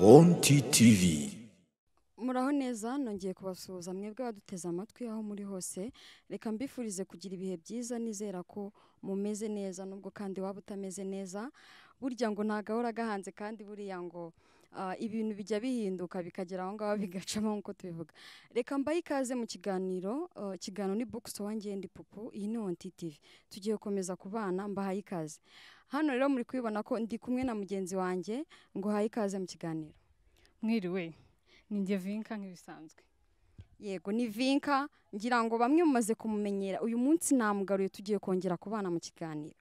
Onti TV. Muraho neza nongeye kubasuhuza mwebwe baduteze amatwi aho muri hose, reka mbifurize kugira ibihe byiza, nizera ko mumeze neza nubwo kandi waba utameze neza. Burya ngo ntagahora gahanze kandi buriya ngo ibintu bijya bihinduka bikagera aho ngaho bigacamo nkuko tubivuga. Reka mbaye ikaze mu kiganiro, kiganiro ni Bookstore Ngendi Pupu, iyi ni Onti TV. Tugiye gukomeza kubana, mbahaye ikaze. Hano rero muri kwibona ko ndi kumwe na mugenzi wanjye, ngo haye ikaze mu kiganiro. Mwiriwe, ninjye Vinka nk'ibisanzwe. Yego ni Vinka, ngira ngo bamwe mumaze kumumenyera. Uyu munsi namugaruye, tugiye kongera kubana mu kiganiro.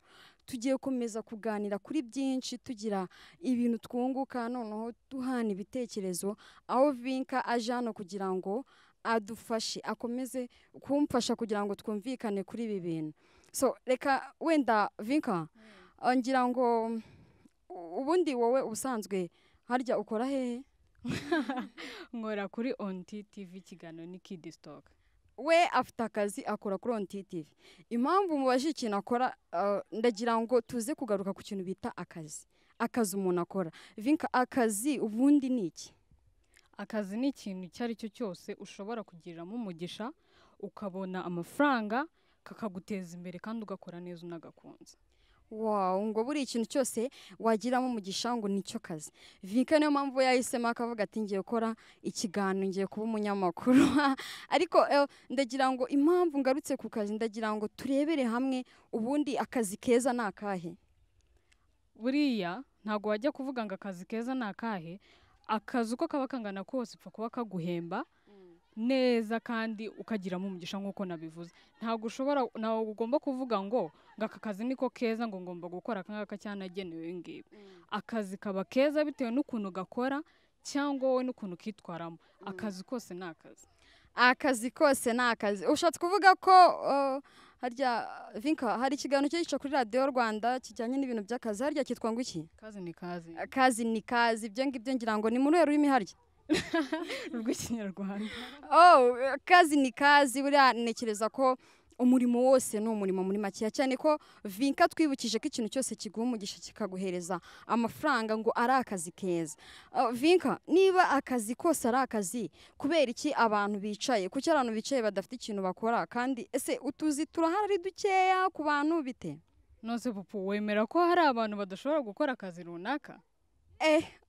Tugiye komeza kuganira kuri byinshi, tugira ibintu twunguka, noneho duhana ibitekerezo, aho Vinka aje hano kugira ngo adufashe, akomeze kumfasha kugira ngo twumvikane kuri ibi bintu. So reka wenda Vinka, ngira ngo ubundi wowe ubusanzwe harya ukora hehe? Nkora kuri Onti TV, ikiganiro ni Kid Stock. We afite akazi akora kuri Onti TV. Impamvu mubaje ikintu akora, ndagira ngo tuze kugaruka ku kintu bita akazi. Akazi umuntu akora. Vinka, akazi ubundi ni iki? Akazi ni ikintu icyo ari cyo cyose ushobora kugiriramo umugisha, ukabona amafaranga, kakaguteza imbere kandi ugakora neza unagakunze. Wow, ngo buri ikintu cyose wagiramo umugisha ngo nicyo kazi. Vinka niyo mpamvu yahisemo akavuga ati ngiye gukora ikiganiro, ngiye kuba umunyamakuru. Ariko ndagira ngo impamvu ngarutse ku kazi, ndagira ngo turebere hamwe ubundi akazi keza ni akahe. Buriya ntago wajya kuvuga ngo akazi keza ni akahe, akazi uko kaba kangana kose upfa kuba kaguhemba neza kandi ukagiramo umugisha nk'uko nabivuze. Ntago ugomba kuvuga ngo aka kazi niko keza ngo ngomba gukora akangaka cyanagenewe ngibi. Akazi kaba keza bitewe n'ukuntu gakora cyangwa wowe n'ukuntu kitwaramo. Akazi kose ni akazi. Akazi kose ni akazi. Ushatse kuvuga ko harya Vinka hari ikiganiro cyica kuri Radio Rwanda kijyanye n'ibintu by'akazi, harya kitwa ngo iki? Kazi ni kazi. Akazi ni kazi. Ibyo ngibyo ngira ngo ni muri rurimi harya rw'ikinyarwanda. Kazi ni kazi. Buriya ntekereza ko umurimo wose ni umurimo muri makiya, cyane ko Vinka twibukije ko ikintu cyose kiguha umugisha kikaguhereza amafaranga ngo ari akazi keza. Vinka, niba akazi kose ari akazi, kubera iki abantu bicaye? Kuki abantu bicaye badafite ikintu bakora? Kandi ese utuzi turahari dukeya ku bantu bite? Nose Pupu, wemera ko hari abantu badashobora gukora akazi runaka?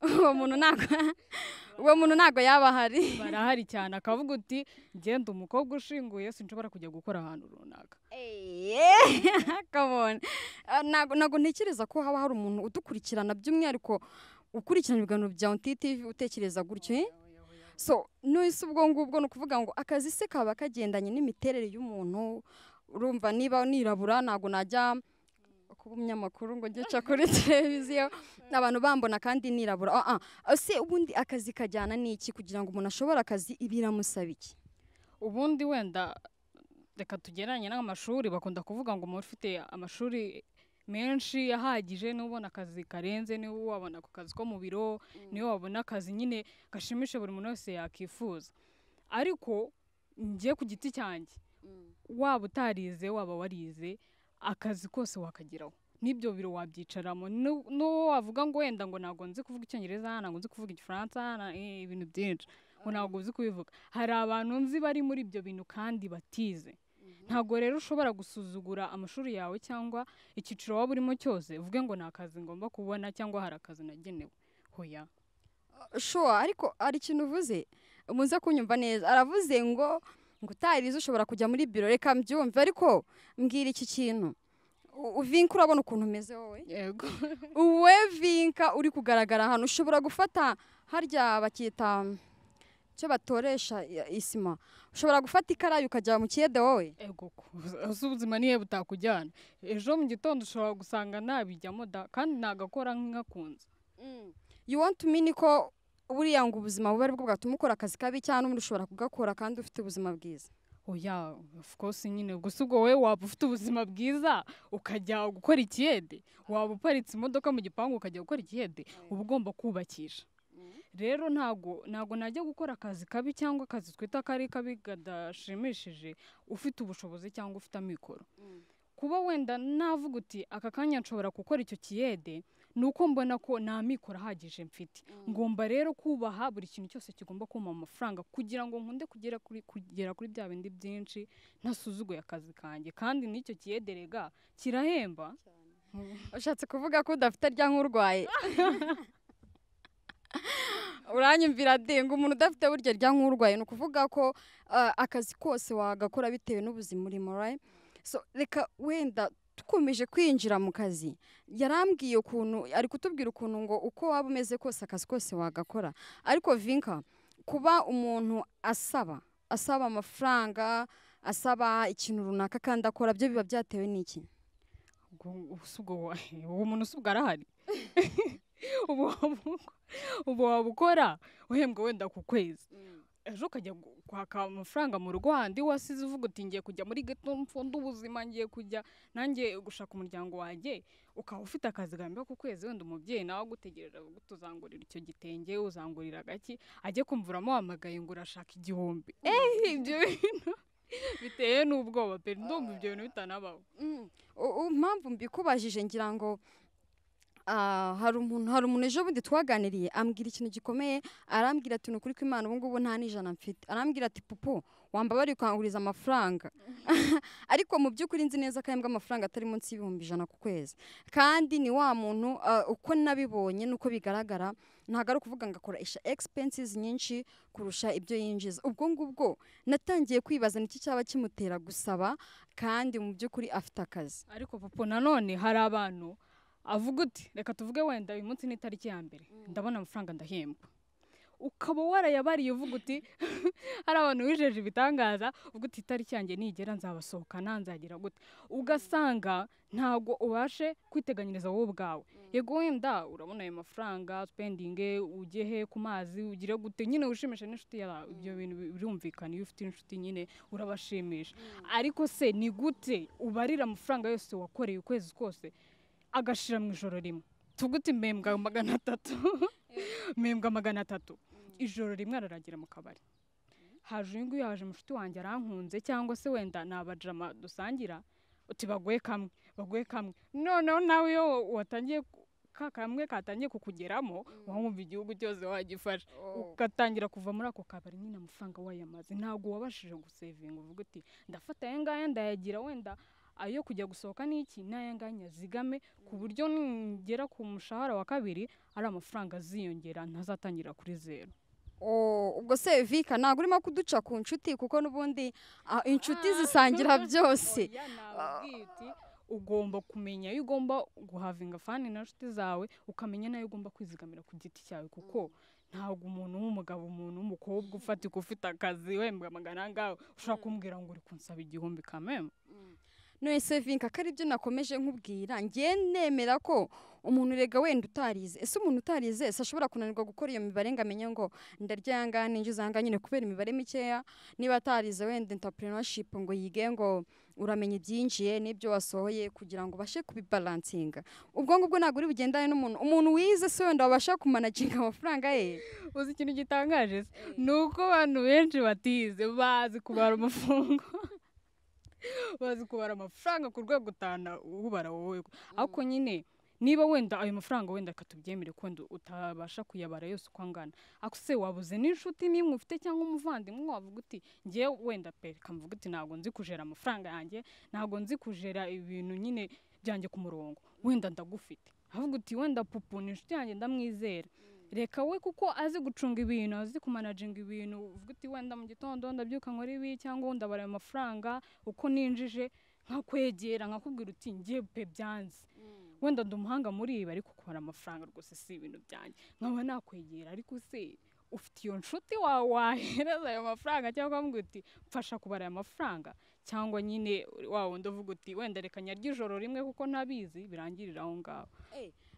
Uwo muntu ntago yaba ahari. Barahari cyane, akavuga uti ngenda umukobwa ushinguye sinshobora kujya gukora ahantu runaka. Come on. Nago ntekereza ko haba hari umuntu udukurikirana by'umwihariko ukurikirana ibiganiro bya Onti TV utekereza gutyo. So n'isi ubwo ngubwo no kuvuga ngo akazi se kaba kagendanye n'imiterere y'umuntu. Urumva niba nirabura nago najya kuba umunyamakuru ngo gica kuri televiziyo abantu bambona kandi nirabura. Se ubundi akazi kajyana n'iki kugira ngo umuntu ashobore akazi ibiramusaba iki? Ubundi wenda reka tugeranye n'amashuri, bakunda kuvuga ngo umuntu ufite amashuri menshi ahagije n'ubona akazi karenze, ni wabona ku kazi ko mu biro, ni wabona akazi nyine gashimisha buri muntu wese yakifuza. Ariko ngiye ku giti cyanjye, waba utarize waba warize, akazi kose wakageraho. Nibyo biro wabyicaramo, no wavuga ngo wenda ngo nago nzi kuvuga icyongereza, nago nzi kuvuga igifaransa, ibintu byinshi ngo nago uzi kubivuga. Hari abantu nzi bari muri ibyo bintu kandi batize. Ntago rero ushobora gusuzugura amashuri yawe cyangwa icyiciro waba urimo cyose uvuge ngo ni akazi ngomba kubona cyangwa hari akazi nagenewe. Hoya. Sure, ariko ari ikintu uvuze muze kunyumva neza. Aravuze ngo utarize ushobora kujya muri biro. Reka mbyumve, ariko mbwira iki kintu. Vinka, urabona ukuntu umeze wowe? Yego. Uwe Vinka uri kugaragara hano, ushobora gufata harya bakita cyo batoresha isima, ushobora gufata ikarayi ukajya mu kiyede wowe? Ego, ubuzima niye butakujyana. Ejo mu gitondo ushobora gusanga nabijyamo da kandi nagakora nk'akunze. You want to mean ko buriya ngo ubuzima buba ari bwo bwatuma ukora akazi kabi cyane umuntu ushobora kugakora kandi ufite ubuzima bwiza? Oya, of course nyine. Gusa ubwo wowe waba ufite ubuzima bwiza ukajya gukora ikiyede, waba uparitse imodoka mu gipangu ukajya gukora ikiyede, uba ugomba kubakisha. Rero ntago najya gukora akazi kabi cyangwa akazi twita kari kabi gadashimishije ufite ubushobozi cyangwa ufite amikoro. kuba wenda navuga uti aka kanya nshobora gukora icyo kiyede nuko mbona ko nta mikoro ahagije mfite ngomba rero kubaha buri kintu cyose kigomba kumpa amafaranga kugira ngo nkunde kugera kuri bya bindi byinshi ntasuzuguye akazi kanjye kandi n'icyo kiyederega kirahemba. ushatse kuvuga ko udafite rya nk'urwaye uranyumvira ngo umuntu udafite burya rya nk'urwaye ni ukuvuga ko akazi kose wagakora bitewe n'ubuzima urimo, right? So reka wenda tukomeje kwinjira mu kazi yarambwiye ukuntu ari kutubwira ukuntu ngo uko waba umeze kose akazi kose wagakora, ariko Vinka kuba umuntu asaba amafaranga asaba ikintu runaka kandi akora byo biba byatewe n'iki? uwo muntu usubwa arahari ubu wabukora uhembwa wenda ku kwezi ejo ukajya kwaka amafaranga mu rugo handi wasize uvuga uti ngiye kujya muri geto mfunda ubuzima ngiye kujya nanjye gushaka umuryango wanjye ukaba ufite akazi gahembwa ku kwezi wenda umubyeyi nawe agutegerera gutuzangurira icyo gitenge uzangurira gaki ajye kumvuramo wamagaye ngo urashaka 1000 ibyo bintu biteye n'ubwoba pe ndumva ibyo bintu bitanabaho. Mpamvu mbikubajije ngira ngo hari umuntu ejo bundi twaganiriye ambwira ikintu gikomeye arambwira ati nukuri ko Imana ubu ngubu nta n'ijana mfite, arambwira ati pupu wambabari kwanguriza amafaranga ariko mu by'ukuri nzi neza ko ahembwa amafaranga atari munsi y'100 ku kwezi kandi ni wa muntu uko nabibonye nuko bigaragara ntago ari ukuvuga ngo akoresha expenses nyinshi kurusha ibyo yinjiza. Ubwo ngubwo natangiye kwibaza niki cyaba kimutera gusaba kandi mu by'ukuri afite akazi. Ariko pupu nanone hari abantu avuga uti reka tuvuge wenda uyu munsi ni tariki ya mbere ndabona amafaranga ndahembwa ukaba warayabariye uvuga uti hari abantu wijeje ibitangaza uvuga uti tariki yanjye nigera nzabasohokana nzagira gute ugasanga ntago ubashe kwiteganyiriza wowe ubwawe. Yego wenda urabona ayo mafaranga spending ugehe ku mazi ugire gute nyine ushimisha n'inshuti yawe ibyo bintu birumvikana iyo ufite inshuti nyine urabashimisha ariko se ni gute ubarira amafaranga yose wakoreye ukwezi kose agashira mu ijoro rimwe tuguti mbembwa 300 mbembwa 300 ijoro rimwe araragira mu kabari haje ingu yaje mushuti wanjye arankunze cyangwa se wenda nabajama dusangira uti baguye kamwe none nawe yo watangiye kamwe katangiye kukugeramo wumva igihugu cyose wagifasha ugatangira kuva muri ako kabari nyine amafaranga wayamaze ntago wabashije gusevinga uvuga uti ndafata yengaya ndayagira wenda ayo kujya gusohoka n'iki nayanganya zigame ku buryo ngera ku mushahara wa kabiri ari amafaranga ziyongera ntazatangira kuri 0. Ubwo se Vika ntago urimo kuduca ku nshuti kuko n'ubundi inshuti zisangira byose. Ugomba kumenya iyo ugomba guhavinga fani na nshuti zawe ukamenya nayo ugomba kwizigamira ku giti cyawe kuko ntago umuntu w'umugabo umuntu w'umukobwa ufatika ufite akazi wembwa magana ngaho ushaka kumbwira ngo uri kunsaba 1000 kameme. No Vinka kari byo nakomeje nkubwira ngiye nemera ko umuntu rega wenda utarize ese umuntu utarize ashobora kunanirwa gukora iyo mibare ngamenye ngo ndarya yanga ninjiza yanga nyine kubera imibare mikeya niba atarize wenda entrepreneurship ngo yige ngo uramenye byinjiye n'ibyo wasohoye kugira ngo bashe kubibalancinga. Ubwo ngubwo ntago uri bugendane n'umuntu wize se wenda wabasha kumanaginga amafaranga ye. Uzi ikintu gitangaje nuko abantu benshi batize bazi kubara umufungo bazi kubara amafaranga ku rwego utana ubara wowe ariko nyine niba wenda ayo mafaranga wenda katubyemere ko utabasha kuyabara yose uko angana ako se wabuze n'inshuti nimwe ufite cyangwa umuvandimwe wavuga uti ngiye wenda pe kamvuga uti ntago nzi kujera amafaranga yanjye ntago nzi kujera ibintu nyine byanjye ku murongo wenda ndagufite avuga uti wenda pupu ni inshuti yanjye ndamwizera reka we kuko azi gucunga ibintu azi kumanaginga ibintu uvuga uti wenda mu gitondo ndabyuka nkora ibi cyangwa ndabara amafaranga uko ninjije nkakwegera nkakubwira uti ngiye pe byanze wenda ndumuhanga muri ibi ariko kubara amafaranga rwose si ibintu byanjye nkaba nakwegera ariko se ufite iyo nshuti wahereza ayo mafaranga cyangwa ukamubwira uti mfasha kubara aya mafaranga cyangwa nyine wawo ndavuga uti wenda reka nyarya ijoro rimwe kuko ntabizi birangirira aho ngaho.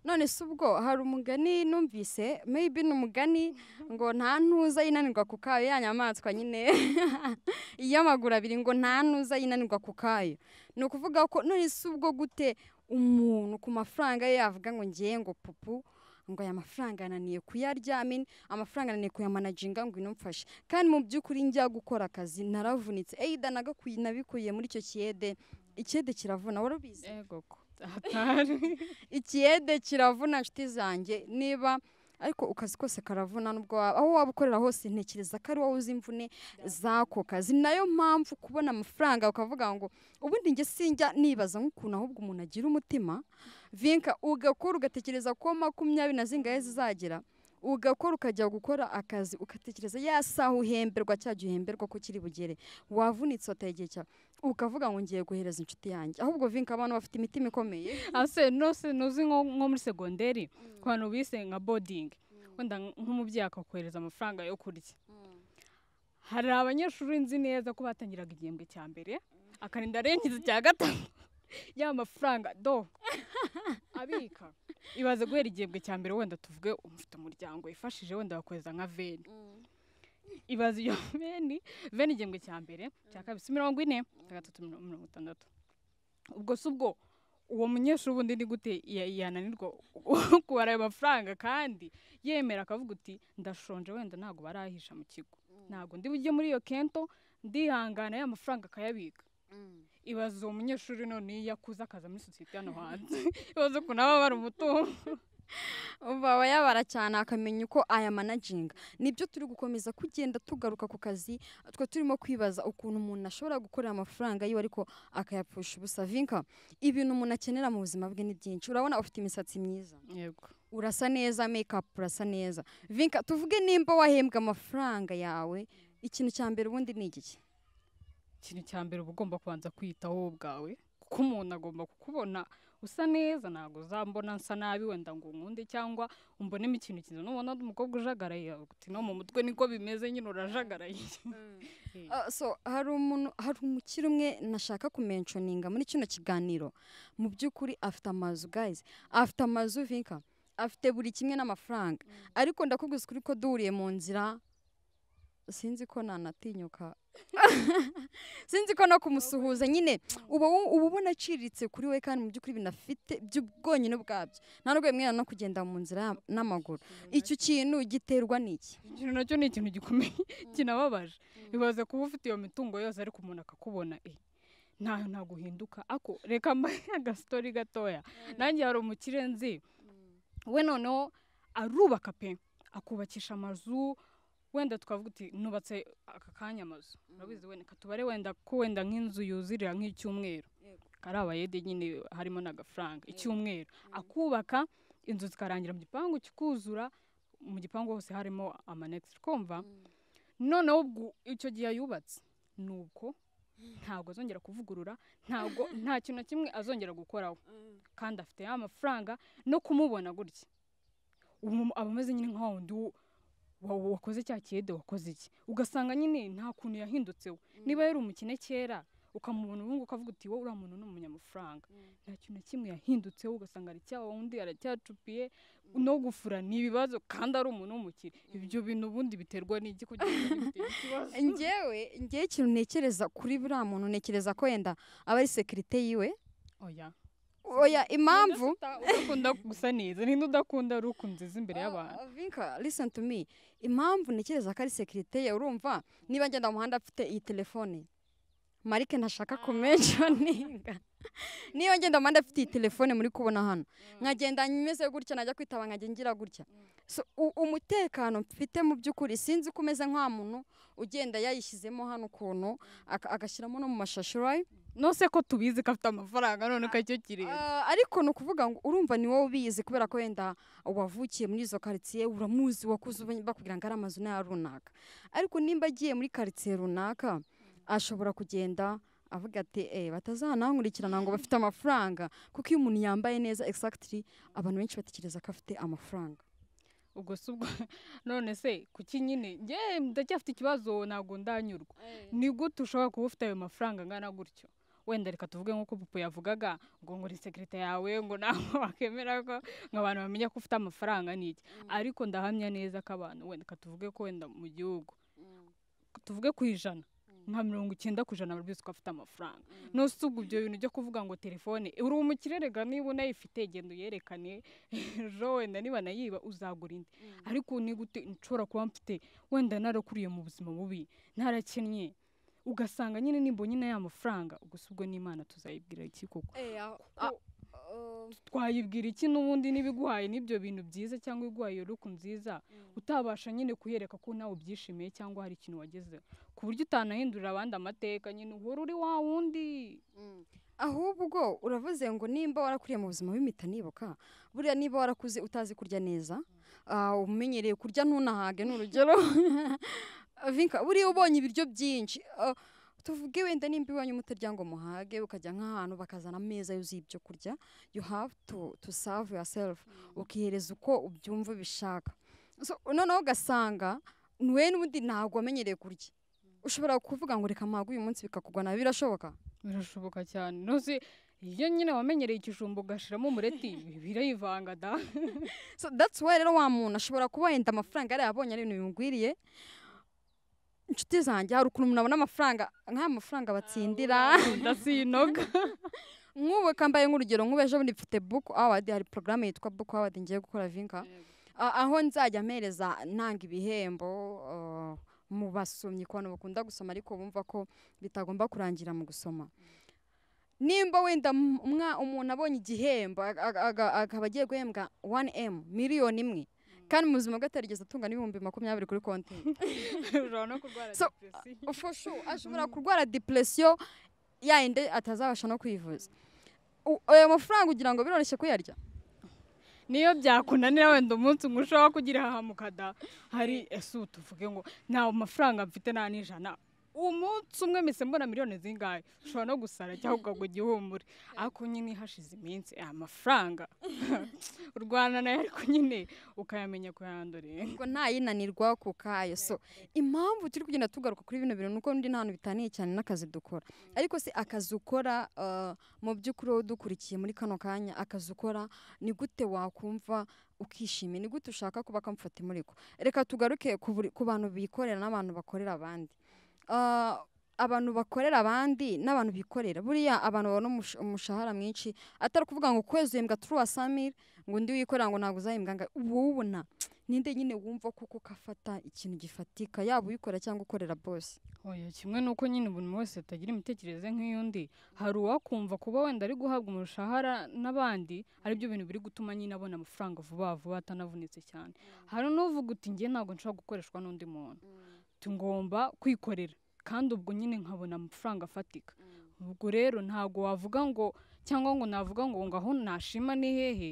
None se ubwo hari umugani numvise maybe n'umugani ngo nta ntuza yinanirwa ku kayo ya nyamaswa nyine iyo amaguru abiri ngo nta ntuza yinanirwa ku kayo ni ukuvuga ko none se ubwo gute umuntu ku mafaranga ye yavuga ngo ngiye ngo pupu ngo aya mafaranga ananiye kuyarya amafaranga ananiye kuyamanaginga ngo inumfashe kandi mu by'ukuri njya gukora akazi naravunitse nabikuye muri icyo kiyede ikiyede kiravuna warabizi ego ko atari ikiyede kiravuna nshuti zanjye niba ariko ukazi kose karavuna nubwo aho waba ukorera hose ntekereza ko ari wowe uzi imvune z'ako kazi nayo mpamvu kubona amafaranga ukavuga ngo ubundi njye sinjya nibaza nk'ukuntu ahubwo umuntu agira umutima vinka ugakora ugatekereza ko 20 na zingahe zizagera ugakora ukajya gukora akazi ugatekereza ya saha uhemberwa cyajya uhemberwa ko kiri bugere wavunitse utegeye cya ukavuga ngo ngiye guhereza inshuti yanjye ahubwo vinka abantu bafite imitima ikomeye ase nuzi nko muri segonderi ku bantu bise nka boarding wenda nk'umubyeyi akakohereza amafaranga yo kurya hari abanyeshuri nzi neza ko batangiraga igihembwe cya mbere akarinda arengeje cya gatatu ya mafaranga do abika ibaze guhera igihembwe cya mbere wenda tuvuge ufite umuryango ifashije wenda bakohereza nka veni ibaze iyo veni igihembwe cya mbere cya kabiri 40 cya gatatu 60 ubwo subwo uwo munyeshuri ubundi ni gute yananirwa kubara ayo mafaranga kandi yemera akavuga uti ndashonje wenda ntago barahisha mu kigo ntago ndi bujye muri iyo kento ndihangana ya mafaranga akayabika ibaze uwo munyeshuri none yakuza akaza muri society hano hanze ibaze ko naba bari umutungo baba yabara cyane akamenya uko aya managing nibyo turi gukomeza kugenda tugaruka ku kazi twe turimo kwibaza ukuntu umuntu ashobora gukorera amafaranga yiwe ariko akayapfusha ubusa vinka ibintu umuntu akenera mu buzima bwe ni byinshi urabona ufite imisatsi myiza yego urasa neza makeup urasa neza vinka tuvuge nimba wahembwa amafaranga yawe ikintu cya mbere ubundi ni iki ikintu cya mbere uba ugomba kubanza kwitaho ubwawe kuko umuntu agomba kukubona usa neza ntago uzambona nsa nabi wenda ngo nkunde cyangwa umbonemo ikintu cyiza nubona umukobwa ujagaraye uti no mu mutwe niko bimeze nyine urajagaraye so hari umukiri umwe nashaka kumentioninga muri kino kiganiro mu by'ukuri afite amazu guys afite amazu vinka afite buri kimwe n'amafaranga ariko ndakubwiza ukuri ko duhuriye mu nzira sinzi ko nanatinyuka sinzi ko no kumusuhuza nyine uba ubona aciriritse kuri we kandi mu by'ukuri binafite by'ubwonyine bwabyo nta nubwo bimwe no kugenda mu nzira n'amaguru icyo kintu giterwa n'iki ikintu nacyo ni ikintu gikomeye kinababaje bibaze kuba ufite iyo mitungo yose ariko umuntu akakubona nta guhinduka ako reka mbaye agastori gatoya nanjye hari umukire nzi we noneho arubaka pe akubakisha amazu wenda tukavuga uti nubatse aka kanya amazu urabizi wenda katubare wenda ko wenda nk'inzu yuzirira nk'icyumweru kari abayede nyine harimo n'agafaranga icyumweru akubaka inzu zikarangira mu gipangu kikuzura mu gipangu hose harimo amanext kumva noneho icyo gihe yubatse nuko ntabwo azongera kuvugurura nta kintu na kimwe azongera gukoraho kandi afite ya mafaranga no kumubona gutya aba ameze nyine nka wundi wakoze cya kiyede wakoze iki ugasanga nyine nta kuntu yahindutseho niba yari umukene kera ukamubona ubu ukavuga uti wowe uriya muntu ni umunyamafaranga nta kintu na kimwe yahindutseho ugasanga ari cya wundi aracyacupiye no gufura ni ibibazo kandi ari umuntu w'umukire ibyo bintu ubundi biterwa n'iki kugira ngo bitera ikibazo ngewe ikintu ntekereza kuri buriya muntu ntekereza ko wenda aba ari sekirite yiwe oya impamvu udakunda gusa neza ninde udakunda ari ukunziza imbere y'abantu vinka listen to me impamvu ntekereza ko ari sekirite ye urumva niba ngenda mu muhanda afite iyi telefone marike ntashaka kumentioninga niyo ngenda mu muhanda afite iyi telefone muri kubona hano nkagenda nyimeze gutya najya kwitaba nkajya ngira gutya so umutekano mfite mu by'ukuri sinzi ko umeze nka muntu ugenda yayishyizemo hano ukuntu agashyiramo no mu mashashi right nose ko tubizi ko afite amafaranga none ko icyo kireba ariko no kuvuga ngo urumva ni wowe ubizi kubera ko wenda wavukiye muri izo quartier uramuzi wakuze bakubwira ngo ari amazu na runaka ariko nimba agiye muri quartier runaka ashobora kugenda avuga ati batazanankurikirana ngo bafite amafaranga kuko iyo umuntu yambaye neza exactly abantu benshi batekereza ko afite amafaranga ubwo subwo none se kuki nyine nge ndacyafite ikibazo ntago ndanyurwa ni gute ushobora kuba ufite ayo mafaranga ngana gutyo wenda reka tuvuge nk'uko Pupu yavugaga ngo nguri secretary yawe ngo naho wakemera ko nk'abantu bamenya ko ufite amafaranga n'iki ariko ndahamya neza ko abantu wenda katuvuge ko wenda mu gihugu tuvuge ku ijana nka 90% bari ko afite amafaranga no sugu ibyo bintu byo kuvuga ngo telefone uri umukirerega niba unayifite gendo yerekane jo wenda niba nayiba uzagura indi ariko ni gute nshobora kuba mfite wenda narakuriye mu buzima bubi narakenye ugasanga nyine nimba nyine ya mafaranga gusa ubwo n'Imana tuzayibwira iki koko twayibwira iki n'ubundi n'ibiguhaye n'ibyo bintu byiza cyangwa iguhaye iyo ruku nziza utabasha nyine kuyereka ko nawe ubyishimiye cyangwa hari ikintu wagezeho ku buryo utanahindurira abandi amateka nyine uhora uri wa wundi. Ahubwo uravuze ngo nimba warakuriye mu buzima bw'imita nibuka buriya niba warakuze utazi kurya neza umenyereye kurya ntunahage n'urugero Vinka buriya ubonye ibiryo byinshi tuvuge wenda nimba iwanyu mutarya ngo muhage ukajya nk'ahantu bakazana ameza yuzuye ibyo kurya you have to serve yourself ukihereza uko ubyumva bishaka noneho ugasanga niwe n'ubundi ntabwo wamenyereye kurya ushobora kuvuga ngo reka mpaga uyu munsi bikakugwa nabi birashoboka cyane noze iyo nyine wamenyereye ikijumba ugashiramo umureti birayivanga da so that's why rero wa muntu ashobora kuba yenda amafaranga yari yabonye ari ibintu bimugwiriye inshuti zanjye hari ukuntu umuntu abona amafaranga nk'aya mafaranga batsindira ndasinoga nk'ubu kambaye nk'urugero nk'ubu ejo bundi mfite book award hari programme yitwa book award ngiye gukora Vinka aho nzajya mpereza ntanga ibihembo mu basomyi ko abantu bakunda gusoma ariko bumva ko bitagomba kurangira mu gusoma nimba wenda umuntu abonye igihembo akaba agiye guhembwa 1M miliyoni imwe kandi mu buzima bw'atarigeze atunga n'ibihumbi 20 kuri konti for sure ashobora kurwara depression yayinde atazabasha no kwivuza ayo mafaranga ugira ngo biroroshye kuyarya niyo byakunanira wenda umunsi ngushaho kugira hahamukada hari tuvuge ngo nta mafaranga mfite nta n'ijana umunsi umwe mise mbona miliyoni zingahe ushobora no gusara cyangwa ukagwa igihumure ariko nyine hashize iminsi amafaranga urwana nayo ariko nyine ukayamenya kuyandurira ngo ntayinanirwa ku kayo impamvu turi kugenda tugaruka kuri bino bintu nuko ndi nta hantu bitaniye cyane n'akazi dukora ariko akazi ukora mu by'ukuri dukurikiye muri kano kanya akazi ukora ni gute wakumva ukishimye ni gute ushaka kuba kamfata muri ko reka tugaruke ku bantu bikorera n'abantu bakorera abandi abantu bakorera abandi n'abantu bikorera buriya abantu babona umushahara mwinshi atari kuvuga ngo kwezi uhembwa 300,000 ngo ndi wikorera ngo ntabwo uzahembwa ngo ubona ninde nyine wumva kuko kafata ikintu gifatika yaba uyikora cyangwa ukorera boss oya kimwe nuko nyine buri wese atagira imitekerereze nk'iyundi hari uwakumva kuba wenda ari guhabwa umushahara n'abandi ari byo bintu biri gutuma nyine abona amafaranga vuba vuba atanavunitse cyane hari n'uvuga uti ngiye ntabwo nshobora gukoreshwa n'undi muntu ngomba kwikorera kandi ubwo nyine nkabona amafaranga afatika ubwo rero ntago wavuga ngo cyangwa ngo navuga ngo ngaho nashima ni hehe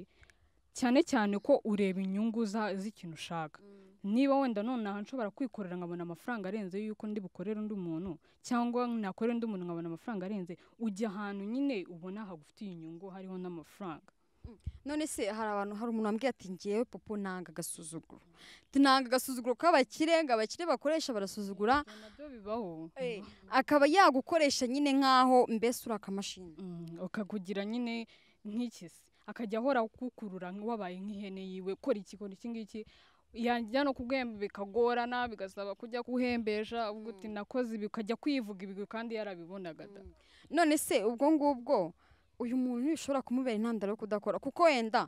cyane cyane ko ureba inyungu z'ikintu ushaka niba wenda none nshobora kwikorera nkabona amafaranga arenze yuko ndi bukorera undi muntu cyangwa nakorera undi muntu nkabona amafaranga arenze ujya ahantu nyine ubona hagufitiye inyungu hariho n'amafaranga none se hari umuntu wambwiye ati ngiyewe popo nanga gasuzuguro tunanga gasuzuguro k'abakire ngo abakire bakoresha barasuzugura nabyo bibaho akaba yagukoresha nyine nkaho mbese uri akamashini ukakugira nyine nk'ikisi akajya ahora kukurura wabaye nk'ihene yiwe kora iki ngiki yajya no kuguhemba bikagorana bigasaba kujya kuhembesha ubwo uti nakoze bikajya kwivuga ibigwi kandi yarabibonaga none se ubwo ngubwo uyu muntu ntishobora kumubera intandaro yo kudakora kuko wenda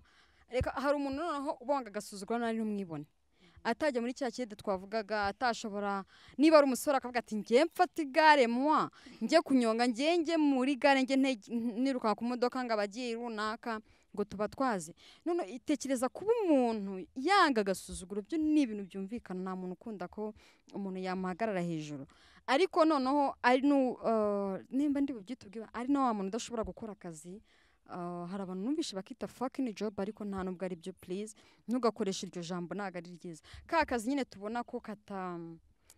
reka hari umuntu noneho ubanga agasuzugura nari n'umwibone atajya muri cya kide twavugaga atashobora niba ari umusore akavuga ati ngiye mfata igare njye kunyonga njye muri gare njye niruka ku modoka ngo abagiye runaka ngo tuba twazi none itekereza kuba umuntu yanga agasuzuguro byo ni ibintu byumvikana nta muntu ukunda ko umuntu yamuhagarara hejuru ariko noneho ari nimba ndi bubyitubwiba ari na wa muntu udashobora gukora akazi hari abantu numvishe bakita fucking job ariko nta nubwo ari byo please ntugakoresha iryo jambo ntago ari ryiza ka kazi nyine tubona ko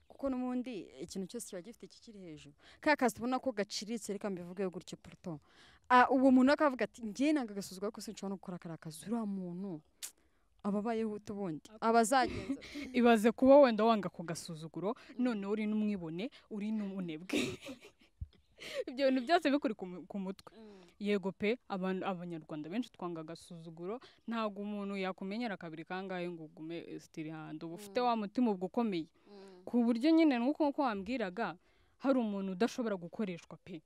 kuko n'ubundi ikintu cyose kiba gifite kikiri hejuru ka kazi tubona ko gaciritse reka mbivuge gutyo pourtant uwo muntu akavuga ati ngiye nanga agasuzuguro ko sinshobora no gukora kara kazi uriya muntu ababayeho ubundi abazagenza ibaze kuba wenda wanga ku gasuzuguro none uri n'umwibone uri n'umunebwe ibyo bintu byose bikuri ku mutwe yego pe abanyarwanda benshi twanga agasuzuguro ntago umuntu yakumenyera kabiri kangahe ngo ugume stiri handi uba ufite wa mutima ubwo ukomeye ku buryo nyine nuko wambwiraga hari umuntu udashobora gukoreshwa pe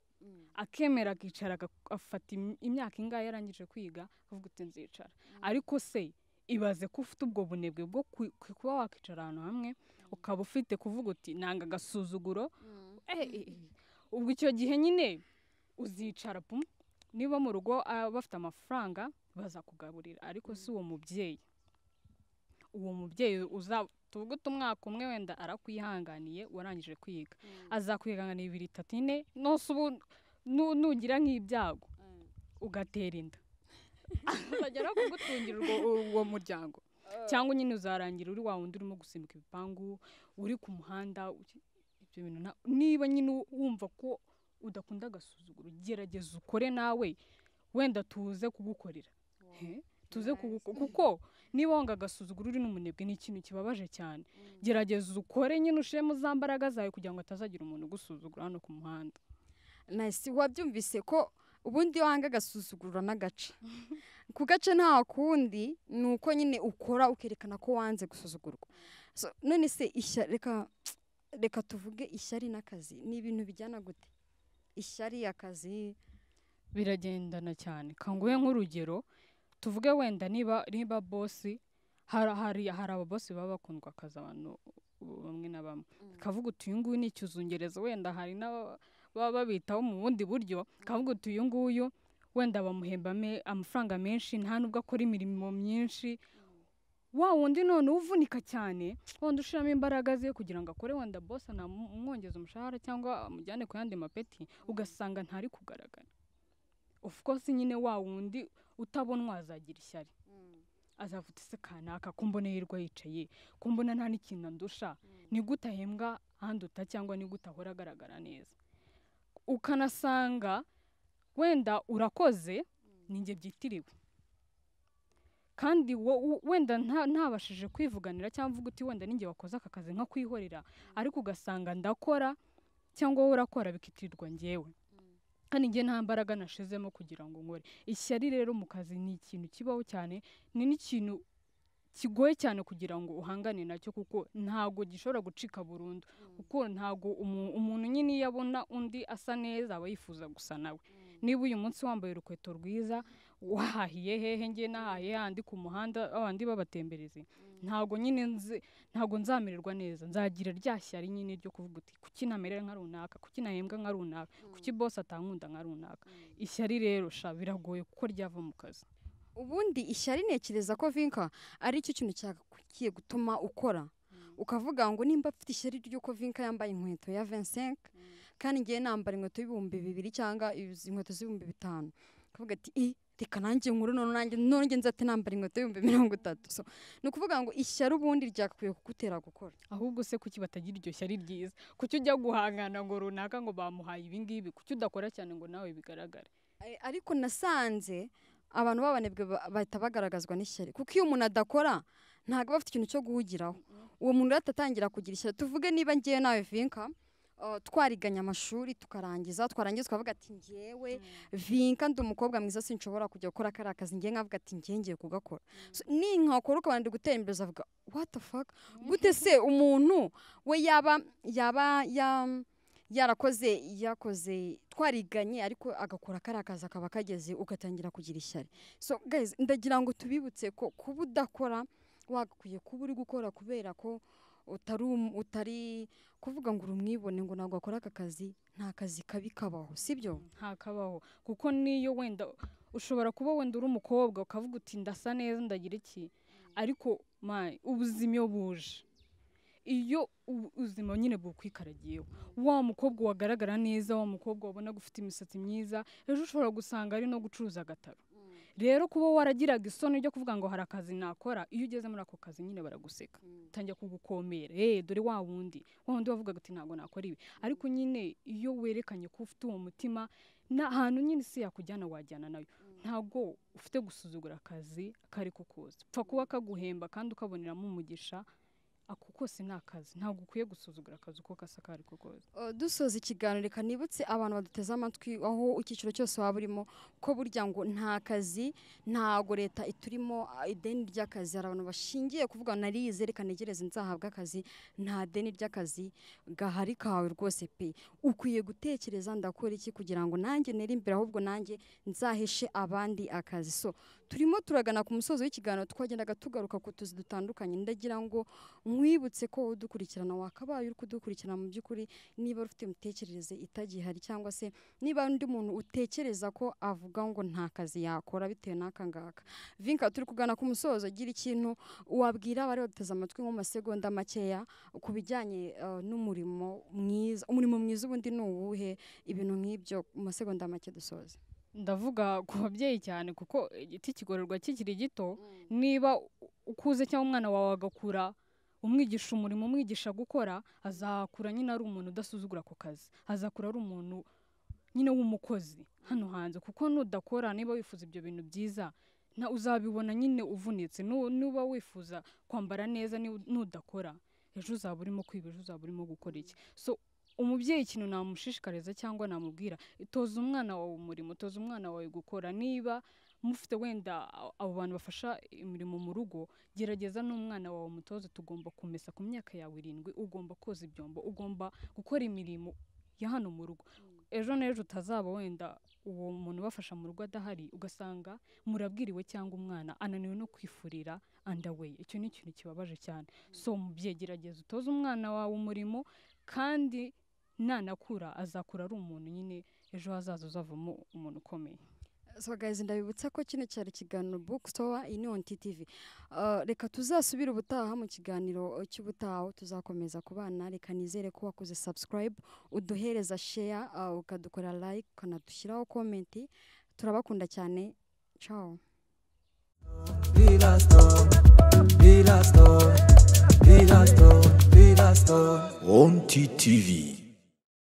akemera akicara afata imyaka ingahe yarangije kwiga avuga uti nzicara ariko se ibaze ko ufite ubwo bunebwe bwo kuba wakicara ahantu hamwe ukaba ufite kuvuga uti nanga agasuzuguro ubwo icyo gihe nyine uzicara niba mu rugo bafite amafaranga baza kugaburira ariko si uwo mubyeyi tuvuga umwaka umwe wenda arakwihanganiye warangije kwiga azakwihanganira 2 3 4 nose ubu nugira nk'ibyago ugatera inda azagera kugutungira uwo muryango cyangwa nyine uzarangira uri wa wundi urimo gusimbuka ibipangu uri ku muhanda ibyo bintu niba nyine wumva ko udakunda agasuzuguro gerageza ukore nawe wenda tuze kugukorera kuko niba wanga agasuzuguro uri n'umunebwe ni ikintu kibabaje cyane gerageza ukore nyine ushiremo za mbaraga zawe kugira ngo atazagira umuntu ugusuzugura hano ku muhanda nice wabyumvise ko ubundi wanga agasuzuguro n'agace ku gace nta kundi nuko nyine ukora ukerekana ko wanze gusuzugurwa none se reka tuvuge ishyari n'akazi ni ibintu bijyana gute ishyari akazi biragendana cyane kanguhe nk'urugero tuvuge wenda niba bosi hari ababosi baba bakundwa akazi abantu bamwe na bamwe kavuga uti uyu nguyu ni icyuzungereza wenda hari baba babitaho mu bundi buryo kavuga uti uyu nguyu wenda bamuhemba amafaranga menshi nta nubwo akora imirimo myinshi wa wundi none uvunika cyane wenda ushiramo imbaraga ze kugira ngo akore wenda bosi anamwongeza umushahara cyangwa amujyane ku yandi mapeti ugasanga ntari kugaragara of course nyine wa wundi utabonwa azagira ishyari azavuga se kanaka kumbona yirwa yicaye kumbona nta n'ikintu ndusha ni gutahembwa handuta cyangwa ni gutahora agaragara neza ukanasanga wenda urakoze ninjye byitiriwe kandi wenda ntabashije kwivuganira cyangwa uvuga uti wenda ninjye wakoze aka kazi nka kwihorera ariko ugasanga ndakora cyangwa wowe urakora bikitirirwa njyewe kandi njye nta mbaraga nashizemo kugira ngo nkore ishyari rero mu kazi ni ikintu kibaho cyane ni n'ikintu kigoye cyane kugira ngo uhangane nacyo kuko ntago gishobora gucika burundu kuko ntago umuntu nyine yabona undi asa neza aba yifuza gusa nawe niba uyu munsi wambaye urukweto rwiza wahahiye hehe ngiye nahahiye handi ku muhanda abandi babatembereze ntago nzamererwa neza nzagira ryashyari nyine ryo kuvuga uti kuki namerera nka runaka kuki nahembwa nka runaka kuki boss atankunda nka runaka ishyari rero biragoye kuko ryava mu kazi ubundi ishyari nekereza ko Vinka ari cyo kintu cyakiye gutuma ukora ukavuga ngo nimba afite ishyari ry'uko Vinka yambaye inkweto ya 25 kandi ngiye nambara inkweto y'2,000 cyangwa inkweto z'5,000 ukavuga ati reka nanjye nkuru none nzate nambara inkweto y'30,000 so nukuvuga ngo ishyari ubundi ryakwiye kugutera gukora ahubwo se kuki batagira iryo shyari ryiza kuki ujya guhangana ngo runaka ngo bamuhaye ibingibi kuki udakora cyane ngo nawe bigaragare ariko nasanze abantu babanebwe bahita bagaragazwa n'ishyari kuko iyo umuntu adakora ntago bafite ikintu cyo guhugiraho uwo muntu atatangira kugira ishyari tuvuge niba ngiye nawe Vinka twariganya amashuri twarangiza twavuga ati ngewe Vinka ndi umukobwa mwiza sinshobora kujya gukora kari akazi ngiye nkavuga ati ngiye kugakora ninkakora ukabandi gutera imbere avuga what the fuck gute se umuntu we yakoze twariganye ariko agakora kari akazi akaba kageze ugatangira kugira ishyari so guys ndagira ngo tubibutse ko kuba udakora wagakwiye kuba uri gukora kubera ko utari kuvuga ngo urumwibone ngo ntabwo akora aka kazi nta kazi kabi kabaho sibyo nta kabaho kuko niyo wenda ushobora kuba wenda uri umukobwa ukavuga uti ndasa neza ndagira iki ariko ubuzima iyo buje iyo ubuzima nyine bukwikaragiyeho wa mukobwa wagaragara neza wa mukobwa wabona gufite imisatsi myiza ejo ushobora gusanga ari no gucuruza agataro rero kuba waragiraga isoni ryo kuvuga ngo hari akazi nakora iyo ugeze muri ako kazi nyine baraguseka tangira kugukomera dore wa wundi wavuga ati ntago nakora ibi ariko nyine iyo werekanye ko ufite uwo mutima n'ahantu nyine si yakujyana wajyana nayo ntago ufite gusuzugura akazi kariko kose pfa kuba kaguhemba kandi ukaboneramo umugisha ako kose ni akazi, ntabwo ukwiye gusuzugura akazi uko gasa kari ko kose. Dusoza ikiganiro reka nibutse abantu baduteze amatwi aho icyiciro cyose waba urimo ko burya ngo nta kazi ntago leta iturimo ideni ry'akazi. Hari abantu bashingiye kuvuga narize reka negereze nzahabwa akazi, nta deni ry'akazi gahari kawe rwose pe. Ukwiye gutekereza ndakora iki kugira ngo nanjye nere imbere, ahubwo nanjye nzaheshe abandi akazi. So turimo turagana ku musozo w'ikiganiro, twagendaga tugaruka ku tuzi dutandukanye. Ndagira ngo mwibutse ko udukurikirana wakabaye uri kudukurikirana mu by'ukuri niba ufite imitekerereze itagihari, cyangwa se niba undi muntu utekereza ko avuga ngo nta kazi yakora bitewe n'aka ngaka. Vinka, turi kugana ku musozo, gira ikintu wabwira abari baduteze amatwi nko mu masegonda makeya ku bijyanye n'umurimo mwiza. Umurimo mwiza ubundi ni uwuhe? Ibintu nk'ibyo mu masegonda make dusoze. Ndavuga ku babyeyi cyane kuko igiti kigororwa kikiri gito. Niba ukuze cyangwa umwana wawe agakura umwigisha umurimo, umwigisha gukora, azakura nyine ari umuntu udasuzugura ku kazi, azakura ari umuntu nyine w'umukozi hano hanze. Kuko nudakora, niba wifuza ibyo bintu byiza uzabibona nyine uvunitse. Nuba wifuza kwambara neza, nudakora ejo uzaba urimo kwiba, ejo uzaba urimo gukora iki? So umubyeyi ikintu namushishikariza cyangwa namubwira, toza umwana wawe umurimo, toza umwana wawe gukora. Niba mufite wenda abo bantu bafasha imirimo mu rugo, gerageza n'umwana wawe mutoze. Tugomba kumesa ku myaka yawe 7, ugomba koza ibyombo, ugomba gukora imirimo ya hano mu rugo. Ejo n'ejo utazaba wenda uwo muntu bafasha mu rugo adahari, ugasanga murabwiriwe cyangwa umwana ananiwe no kwifurira underway. Icyo ni ikintu kibabaje cyane. So umubyeyi gerageza utoze umwana wawe umurimo, kandi nanakura azakura ari umuntu nyine ejo hazaza uzavamo umuntu ukomeye. So guys, ndabibutsa ko kino cyari kiganiro Bookstore ini on TTV. Reka tuzasubira ubutaha mu kiganiro cy'ubutaha, tuzakomeza kubana. Reka nizere ko wakoze subscribe, uduhereza share, ukadukora like, ukanadushyiraho comment. Turabakunda cyane. Ciao. On TTV.